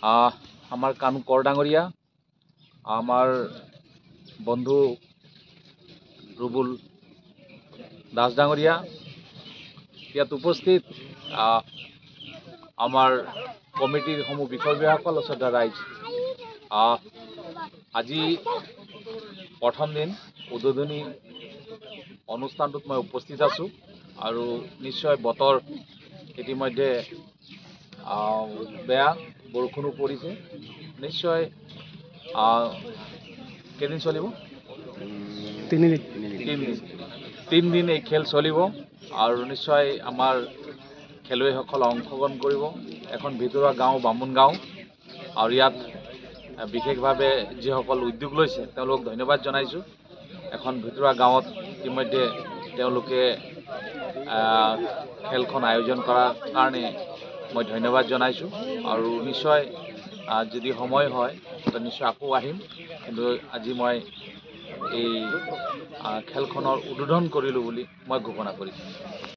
আমাৰ কানু কৰ ডাঙৰীয়া, আমাৰ বন্ধু ৰুবুল দাস ডাঙৰীয়া, ইয়াত উপস্থিত আমাৰ কমিটিৰ সমূহ বিষয়ববীয়াসকল, শ্ৰদ্ধা ৰাইজ। আজি প্ৰথম দিন উদ্বোধনী অনুষ্ঠানটোত মই উপস্থিত আছোঁ আৰু নিশ্চয় বতৰ ইতিমধ্যে বেয়া, বৰষুণো পৰিছে। নিশ্চয় কেইদিন চলিব? তিনিদিন এই খেল চলিব আৰু নিশ্চয় আমাৰ খেলুৱৈসকল অংশগ্ৰহণ কৰিব। এখন ভিতৰুৱা গাঁও বামুণ গাঁও আৰু ইয়াত বিশেষভাৱে যিসকল উদ্যোগ লৈছে তেওঁলোকক ধন্যবাদ জনাইছোঁ। এখন ভিতৰুৱা গাঁৱত ইতিমধ্যে তেওঁলোকে খেলখন আয়োজন কৰাৰ কাৰণে মই ধন্যবাদ জনাইছোঁ আৰু নিশ্চয় যদি সময় হয় তো নিশ্চয় আকৌ আহিম, কিন্তু আজি মই এই খেলখনৰ উদ্বোধন কৰিলোঁ বুলি মই ঘোষণা কৰিছোঁ।